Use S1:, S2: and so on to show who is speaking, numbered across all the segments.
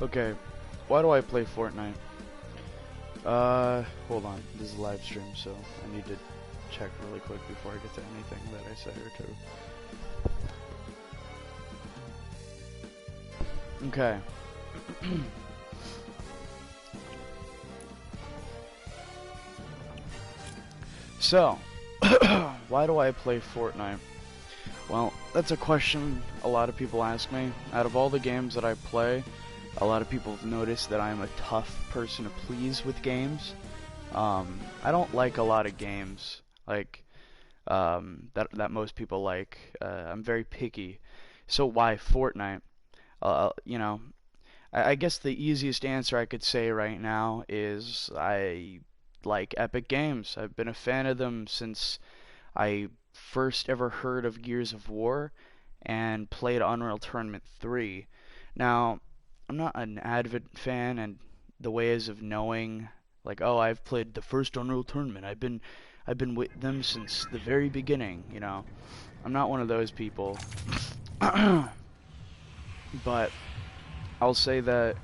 S1: Okay, why do I play Fortnite? Hold on. This is a live stream, so I need to check really quick before I get to anything that I say or do. Okay. So, why do I play Fortnite? Well, that's a question a lot of people ask me. Out of all the games that I play, a lot of people have noticed that I'm a tough person to please with games. I don't like a lot of games like that most people like. I'm very picky. So why Fortnite? You know, I guess the easiest answer I could say right now is I like Epic Games. I've been a fan of them since I first ever heard of Gears of War and played Unreal Tournament 3. Now, I'm not an avid fan and the ways of knowing like, oh, I've played the first Unreal Tournament. I've been with them since the very beginning, you know. I'm not one of those people. But I'll say that,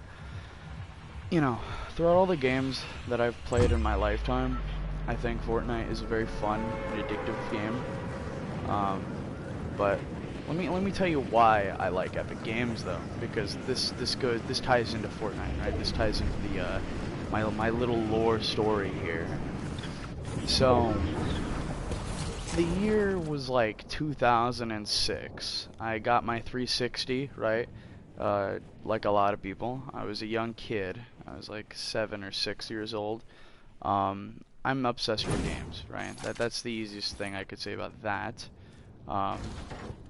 S1: you know, throughout all the games that I've played in my lifetime, I think Fortnite is a very fun and addictive game. But let me tell you why I like Epic Games though, because this ties into Fortnite, right? This ties into the my little lore story here. So the year was like 2006. I got my 360, right? Like a lot of people. I was a young kid. I was like 7 or 6 years old. I'm obsessed with games, right? That's the easiest thing I could say about that.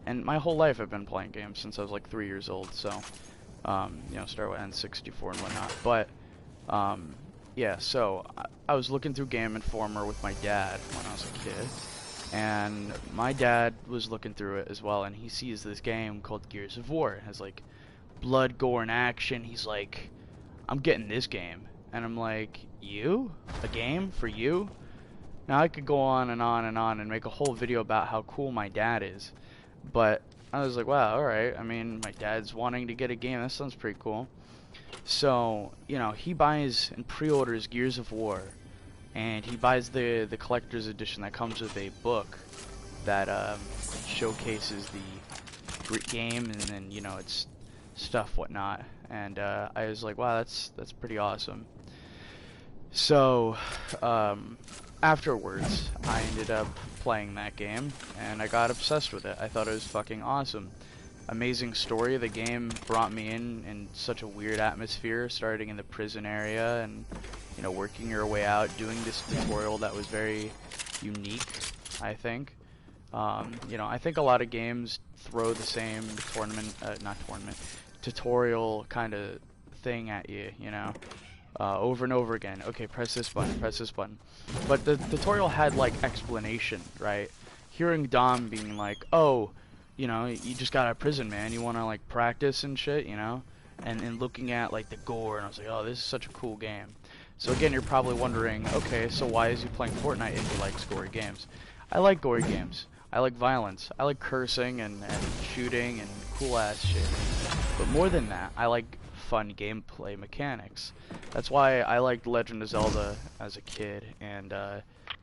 S1: And my whole life I've been playing games since I was like 3 years old, so you know, start with N64 and whatnot. But yeah, so I was looking through Game Informer with my dad when I was a kid, and my dad was looking through it as well, and he sees this game called Gears of War. It has like blood, gore, and action. He's like, I'm getting this game. And I'm like, you? A game for you? Now I could go on and on and on and make a whole video about how cool my dad is, but I was like, wow, alright, I mean, my dad's wanting to get a game, that sounds pretty cool. So, you know, he buys and pre-orders Gears of War, and he buys the collector's edition that comes with a book that showcases the game and then, you know, its stuff, whatnot. And I was like, wow, that's pretty awesome. So, afterwards, I ended up playing that game, and I got obsessed with it. I thought it was fucking awesome. Amazing story. The game brought me in such a weird atmosphere, starting in the prison area and, you know, working your way out, doing this tutorial that was very unique, I think. You know, I think a lot of games throw the same tutorial kind of thing at you, you know, over and over again. Okay, press this button, press this button. But the tutorial had, like, explanation, right? Hearing Dom being like, oh, you know, you just got out of prison, man. You want to, like, practice and shit, you know? And looking at, like, the gore, and I was like, oh, this is such a cool game. So, again, you're probably wondering, okay, so why is he playing Fortnite if he likes gory games? I like gory games. I like violence. I like cursing and shooting and cool-ass shit. But more than that, I like fun gameplay mechanics. That's why I liked Legend of Zelda as a kid and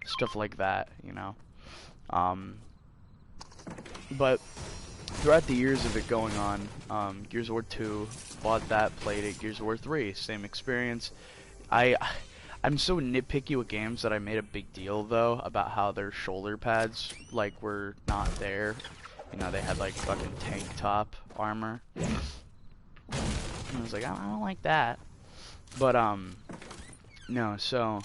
S1: stuff like that, you know. But throughout the years of it going on, Gears of War 2, bought that, played it. Gears of War 3, same experience. I'm so nitpicky with games that I made a big deal though about how their shoulder pads like were not there. You know, they had like fucking tank top armor. And I was like, I don't like that. But no, so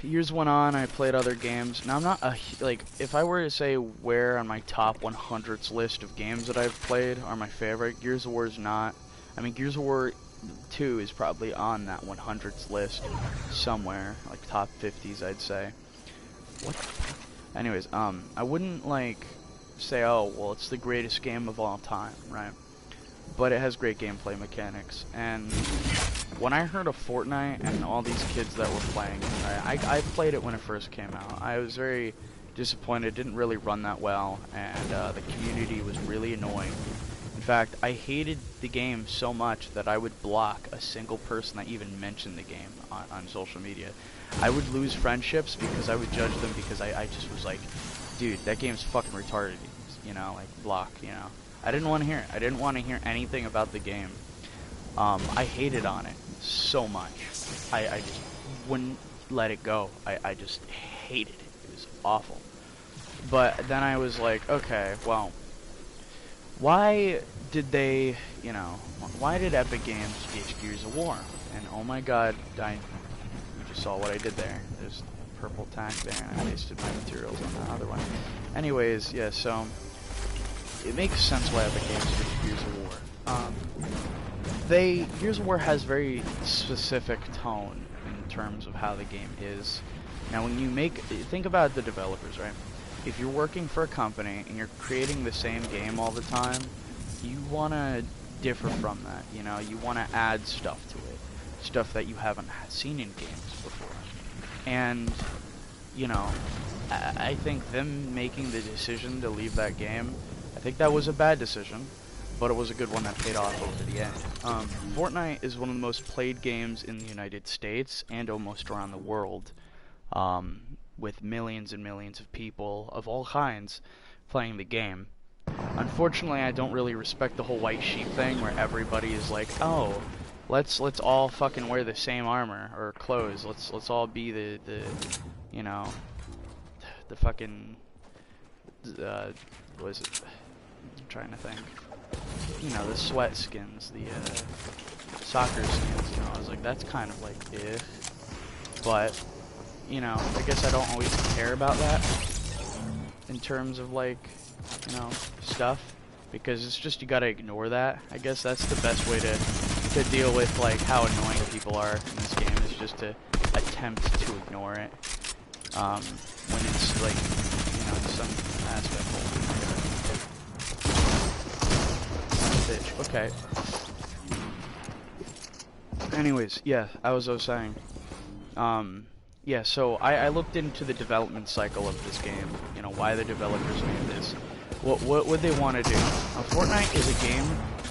S1: years went on, I played other games. Now I'm not a, like, if I were to say where on my top 100s list of games that I've played are my favorite, Gears of War is not. I mean, Gears of War 2 is probably on that 100s list somewhere, like top 50s, I'd say. What the fuck? Anyways, I wouldn't, like, say, oh, well, it's the greatest game of all time, right? But it has great gameplay mechanics, and when I heard of Fortnite and all these kids that were playing it, right, I played it when it first came out. I was very disappointed, it didn't really run that well, and the community was really annoying. In fact, I hated the game so much that I would block a single person that even mentioned the game on social media. I would lose friendships because I would judge them because I just was like, dude, that game's fucking retarded, you know, like, block, you know. I didn't want to hear it. I didn't want to hear anything about the game. I hated on it so much. I just wouldn't let it go. I just hated it. It was awful. But then I was like, okay, well, why did they, you know, why did Epic Games ditch Gears of War? And oh my god, you just saw what I did there. There's purple tack there, and I wasted my materials on the other one. Anyways, yeah, so it makes sense why Epic Games ditched Gears of War. Gears of War has very specific tone in terms of how the game is. Now, when you think about the developers, right? If you're working for a company and you're creating the same game all the time, you want to differ from that, you know? You want to add stuff to it, stuff that you haven't seen in games before. And, you know, I think them making the decision to leave that game, I think that was a bad decision, but it was a good one that paid off over the end. Fortnite is one of the most played games in the United States and almost around the world. With millions and millions of people of all kinds playing the game. Unfortunately, I don't really respect the whole white sheep thing where everybody is like, oh, let's all fucking wear the same armor or clothes. Let's all be the you know, the fucking what is it? I'm trying to think. You know, the sweat skins, the soccer skins, you know. I was like, that's kind of like but you know, I guess I don't always care about that in terms of, like, you know, stuff, because it's just, you gotta ignore that. I guess that's the best way to deal with, like, how annoying people are in this game, is just to attempt to ignore it, when it's, like, you know, in some aspect. Bitch, okay. Anyways, yeah, as I was saying, yeah, so I looked into the development cycle of this game, you know, why the developers made this, what would they want to do. Now, Fortnite is a game,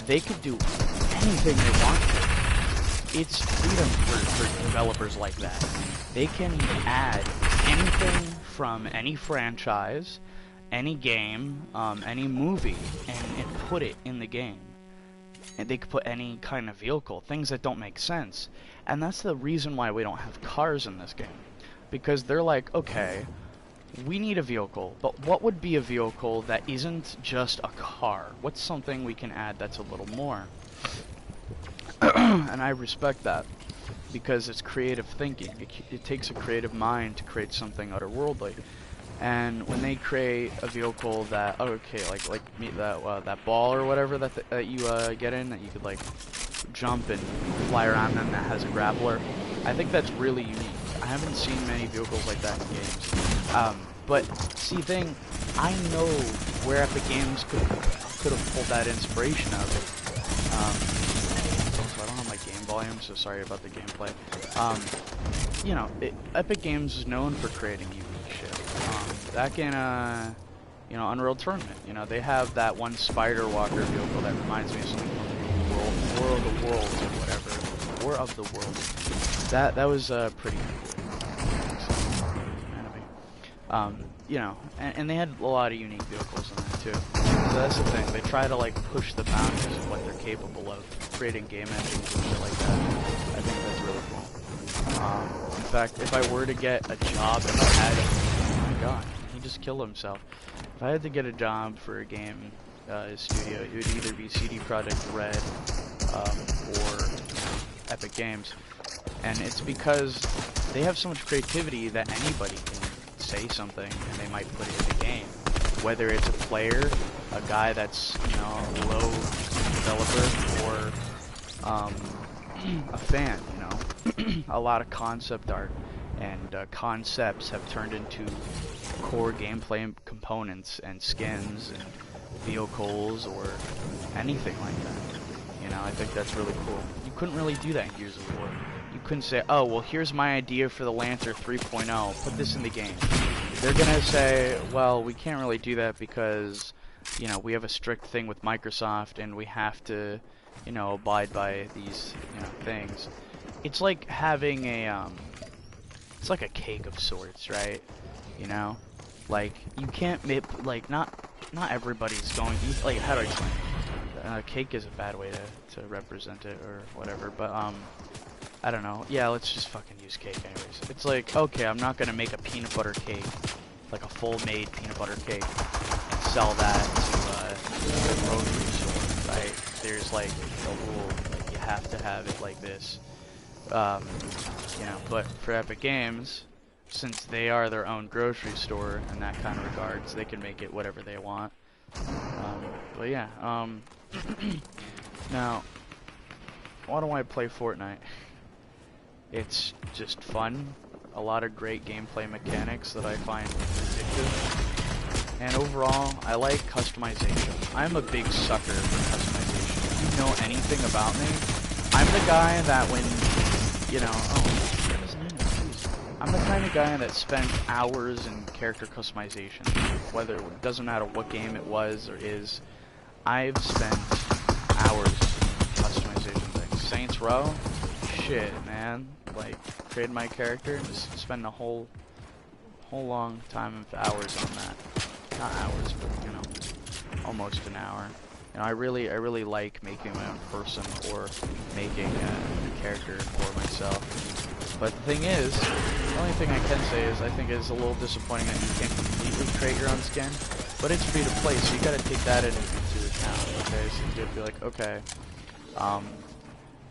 S1: they could do anything they want to. It's freedom for developers like that. They can add anything from any franchise, any game, any movie, and put it in the game. And they could put any kind of vehicle, things that don't make sense. And that's the reason why we don't have cars in this game. Because they're like, okay, we need a vehicle, but what would be a vehicle that isn't just a car? What's something we can add that's a little more? And I respect that, because it's creative thinking. It takes a creative mind to create something otherworldly. And when they create a vehicle that, okay, like that ball or whatever that you get in, that you could like jump and fly around in, that has a grappler, I think that's really unique. I haven't seen many vehicles like that in games. But see, I know where Epic Games could have pulled that inspiration out of it. Also, I don't have my game volume, so sorry about the gameplay. You know, Epic Games is known for creating unique shit. Back in, you know, Unreal Tournament, you know, they have that one Spider Walker vehicle that reminds me of something from War of the Worlds or whatever. War of the Worlds. That was pretty cool. You know, and they had a lot of unique vehicles in there too. So that's the thing. They try to like push the boundaries of what they're capable of, creating game engines and shit like that. I think that's really cool. In fact, if I were to get a job, if I had, oh my god, he just killed himself. If I had to get a job for a game studio, it would either be CD Projekt Red or Epic Games, and it's because they have so much creativity that anybody can say something and they might put it in the game. Whether it's a player, a guy that's, you know, a low developer, or a fan, you know. A lot of concept art and concepts have turned into core gameplay components and skins and vehicles or anything like that. You know, I think that's really cool. You couldn't really do that in Gears of War. You couldn't say, oh, well, here's my idea for the Lancer 3.0, put this in the game. They're gonna say, well, we can't really do that because you know, we have a strict thing with Microsoft, and we have to, you know, abide by these, you know, things. It's like having a, it's like a cake of sorts, right? You know, like you can't make, like, not everybody's going. Like, how do I explain? Cake is a bad way to represent it or whatever, but I don't know. Yeah, let's just fucking use cake anyways. It's like, okay, I'm not gonna make a peanut butter cake, like a full-made peanut butter cake, and sell that to the grocery store, right? There's like a rule, like you have to have it like this. You know, but for Epic Games, since they are their own grocery store in that kind of regards, they can make it whatever they want. But yeah, now, why do I play Fortnite? It's just fun, a lot of great gameplay mechanics that I find addictive, and overall, I like customization. I'm a big sucker for customization. If you know anything about me, I'm the guy that when, you know, I'm the kind of guy that spent hours in character customization, whether it doesn't matter what game it was or is. I've spent hours in customization things. Saints Row, shit, man. Like, create my character and just spend a whole long time of hours on that. Not hours, but you know, almost an hour. You know, I really like making my own person or making a character for myself. But the thing is, the only thing I can say is I think it's a little disappointing that you can't completely create your own skin. But it's free to play, so you gotta take that into account. Okay, so you gotta be like, okay,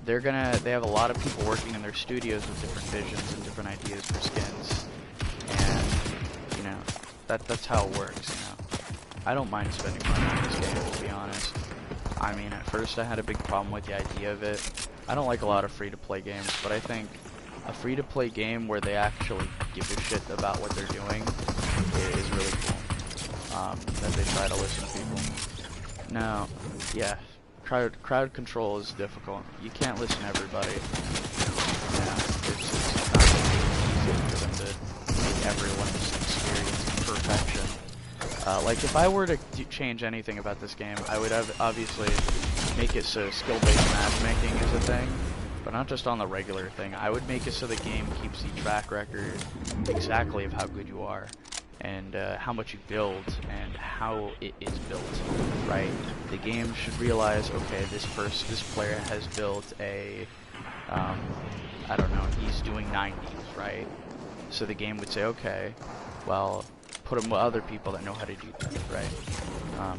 S1: they have a lot of people working in their studios with different visions and different ideas for skins, and you know, that's how it works. You know, I don't mind spending money on this game, to be honest. I mean, at first I had a big problem with the idea of it. I don't like a lot of free-to-play games, but I think a free-to-play game where they actually give a shit about what they're doing is really cool. That they try to listen to people. Now, yeah, crowd control is difficult. You can't listen to everybody. Yeah, it's not easy for them to make everyone's experience perfection. Like, if I were to change anything about this game, I would obviously make it so skill-based matchmaking is a thing, but not just on the regular thing. I would make it so the game keeps the track record exactly of how good you are, and how much you build, and how it is built, right? The game should realize, okay, this player has built a, I don't know, he's doing 90s, right? So the game would say, okay, well, put him with other people that know how to do that, right?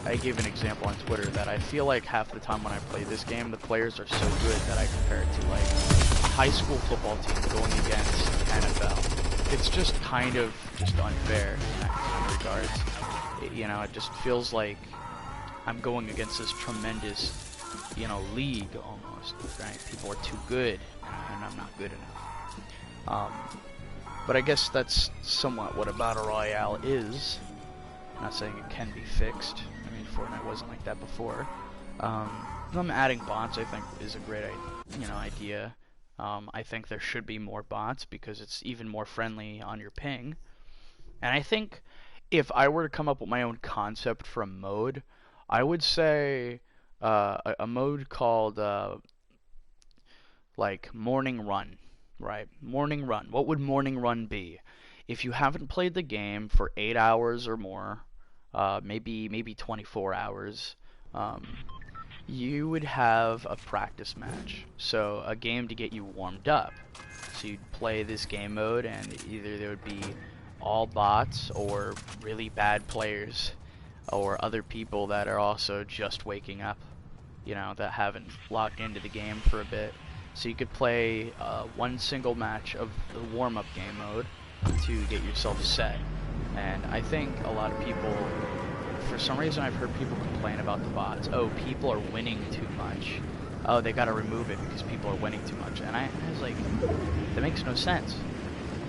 S1: I gave an example on Twitter that I feel like half the time when I play this game, the players are so good that I compare it to, like, a high school football team going against NFL. It's just kind of just unfair in that kind of regards. You know, it just feels like I'm going against this tremendous, you know, league almost, right? People are too good, and I'm not good enough. But I guess that's somewhat what a Battle Royale is. I'm not saying it can be fixed. I mean, Fortnite wasn't like that before. Them adding bots, I think, is a great, you know, idea. I think there should be more bots because it's even more friendly on your ping. And I think if I were to come up with my own concept for a mode, I would say a mode called like Morning Run, right? Morning Run. What would Morning Run be? If you haven't played the game for 8 hours or more, maybe 24 hours, you would have a practice match, so a game to get you warmed up. So you'd play this game mode, and either there would be all bots or really bad players or other people that are also just waking up, you know, that haven't logged into the game for a bit. So you could play one single match of the warm-up game mode to get yourself set. And I think a lot of people, for some reason I've heard people complain about the bots. Oh, people are winning too much. Oh, they gotta remove it because people are winning too much. And I was like, that makes no sense.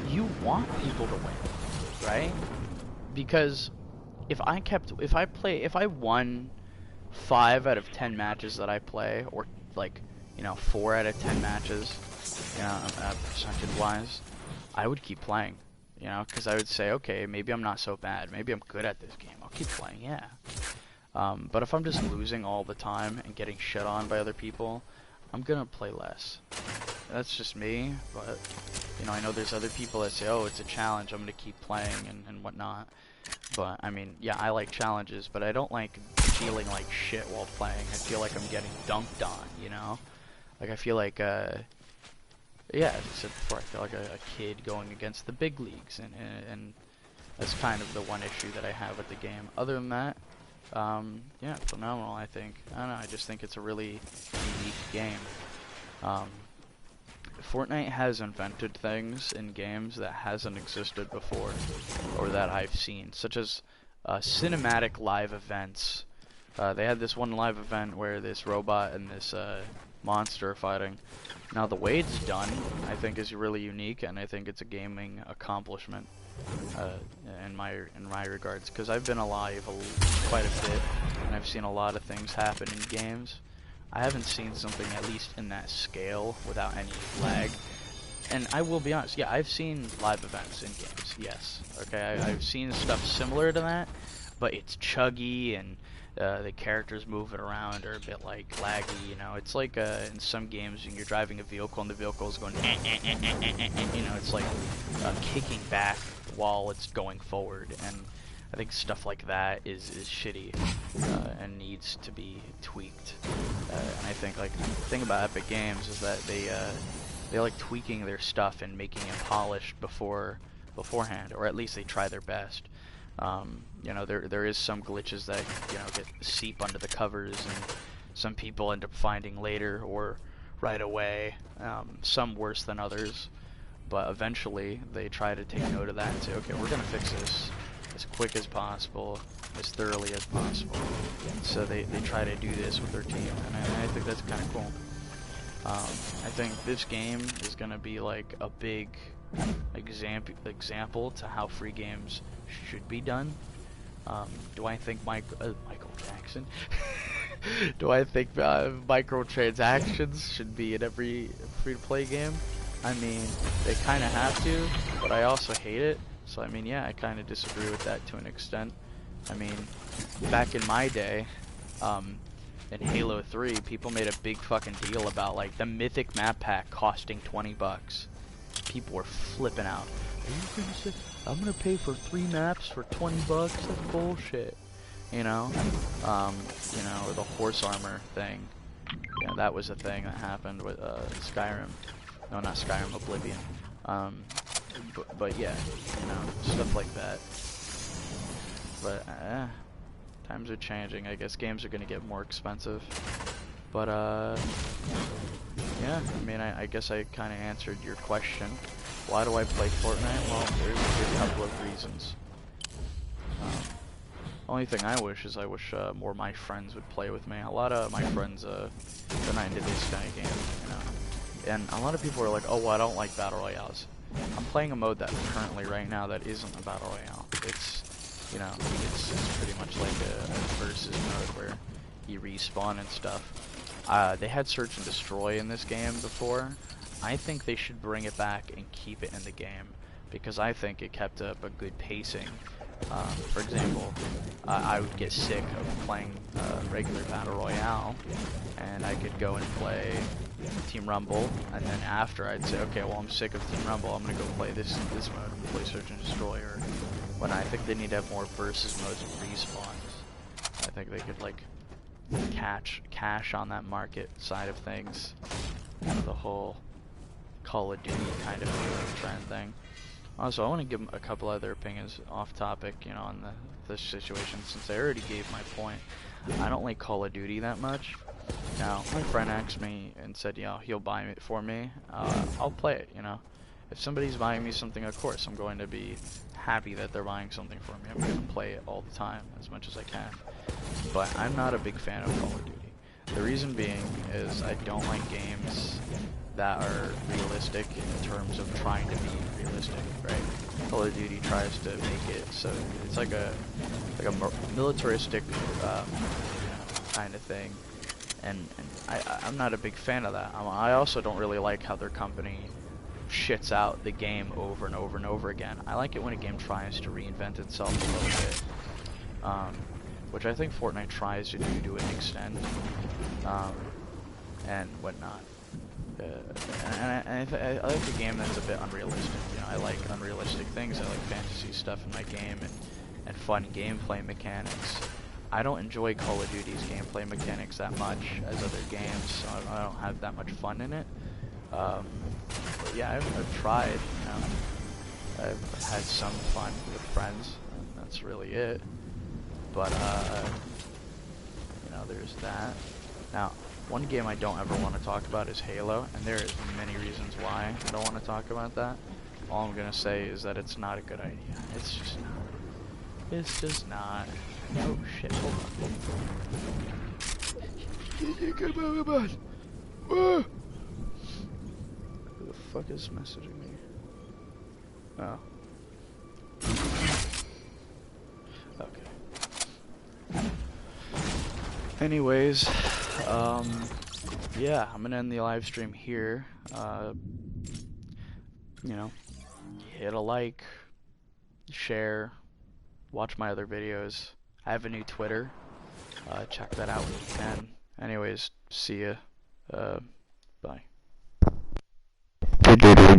S1: You want people to win, right? Because if I won 5 out of 10 matches that I play, or like, you know, 4 out of 10 matches, you know, percentage-wise, I would keep playing. You know, because I would say, okay, maybe I'm not so bad. Maybe I'm good at this game. I'll keep playing, yeah. But if I'm just losing all the time and getting shit on by other people, I'm gonna play less. That's just me, but, you know, I know there's other people that say, oh, it's a challenge, I'm gonna keep playing and whatnot. But, I mean, yeah, I like challenges, but I don't like feeling like shit while playing. I feel like I'm getting dunked on, you know? Like, I feel like, yeah, as I said before, I feel like a kid going against the big leagues, and that's kind of the one issue that I have with the game. Other than that, yeah, phenomenal, I think. I don't know, I just think it's a really unique game. Fortnite has invented things in games that hasn't existed before, or that I've seen, such as cinematic live events. They had this one live event where this robot and this monster are fighting. Now the way it's done, I think, is really unique, and I think it's a gaming accomplishment in my regards, because I've been alive quite a bit, and I've seen a lot of things happen in games. I haven't seen something, at least in that scale, without any lag. And I will be honest, yeah, I've seen live events in games, yes. Okay, I've seen stuff similar to that, but it's chuggy, and the characters moving around are a bit, like, laggy, you know. It's like in some games when you're driving a vehicle and the vehicle is going, you know, it's like kicking back while it's going forward, and I think stuff like that is shitty and needs to be tweaked. And I think, like, the thing about Epic Games is that they like tweaking their stuff and making it polished beforehand, or at least they try their best. You know, there is some glitches that, you know, get seep under the covers, and some people end up finding later or right away. Some worse than others, but eventually they try to take note of that and say, okay, we're gonna fix this as quick as possible, as thoroughly as possible. So they try to do this with their team, and I think that's kind of cool. I think this game is going to be like a big example to how free games should be done. Do I think Michael Jackson? Do I think microtransactions should be in every free-to-play game? I mean, they kind of have to, but I also hate it. So I mean, yeah, I kind of disagree with that to an extent. I mean, back in my day, in Halo 3, people made a big fucking deal about, like, the mythic map pack costing 20 bucks. People were flipping out. Are you gonna say, I'm gonna pay for 3 maps for 20 bucks? That's bullshit. You know? You know, or the horse armor thing. Yeah, that was a thing that happened with, Skyrim. No, not Skyrim, Oblivion. But yeah, you know, stuff like that. But, times are changing. I guess games are gonna get more expensive. But, yeah, I mean, I guess I kind of answered your question. Why do I play Fortnite? Well, there's a couple of reasons. Only thing I wish is more of my friends would play with me. A lot of my friends, they're not into this kind of game, you know. And a lot of people are like, oh, well, I don't like Battle Royales. I'm playing a mode that currently, right now, that isn't a Battle Royale. It's, you know, it's pretty much like a versus mode where you respawn and stuff. They had Search and Destroy in this game before. I think they should bring it back and keep it in the game, because I think it kept up a good pacing. For example, I would get sick of playing regular Battle Royale, and I could go and play Team Rumble, and then after I'd say, okay, well, I'm sick of Team Rumble, I'm gonna go play this mode, I'm gonna play Search and Destroy, or when I think they need to have more versus modes and respawns. I think they could, like, cash on that market side of things, you know, the whole Call of Duty kind of feeling trend thing. Also, I want to give a couple other opinions off topic, you know, on this situation, since I already gave my point. I don't like Call of Duty that much. Now, my friend asked me and said, you know, he'll buy it for me. I'll play it, you know. If somebody's buying me something, of course, I'm going to be happy that they're buying something for me. I'm going to play it all the time, as much as I can. But I'm not a big fan of Call of Duty. The reason being is I don't like games that are realistic in terms of trying to be realistic, right? Call of Duty tries to make it so it's like a militaristic kind of thing, and I'm not a big fan of that. I also don't really like how their company shits out the game over and over and over again. I like it when a game tries to reinvent itself a little bit, which I think Fortnite tries to do to an extent, and whatnot. And I like a game that's a bit unrealistic. You know, I like unrealistic things. I like fantasy stuff in my game, and fun gameplay mechanics. I don't enjoy Call of Duty's gameplay mechanics that much as other games, so I don't have that much fun in it. But yeah, I've tried, you know. I've had some fun with friends, and that's really it. But, you know, there's that. Now, one game I don't ever want to talk about is Halo, and there is many reasons why I don't want to talk about that. All I'm gonna say is that it's not a good idea. It's just not. It's just not. Oh shit, hold on. Who the fuck is messaging me? Oh. Okay. Anyways, yeah, I'm gonna end the live stream here. You know, hit a like, share, watch my other videos. I have a new Twitter. Check that out when you can. Anyways, see ya. Bye.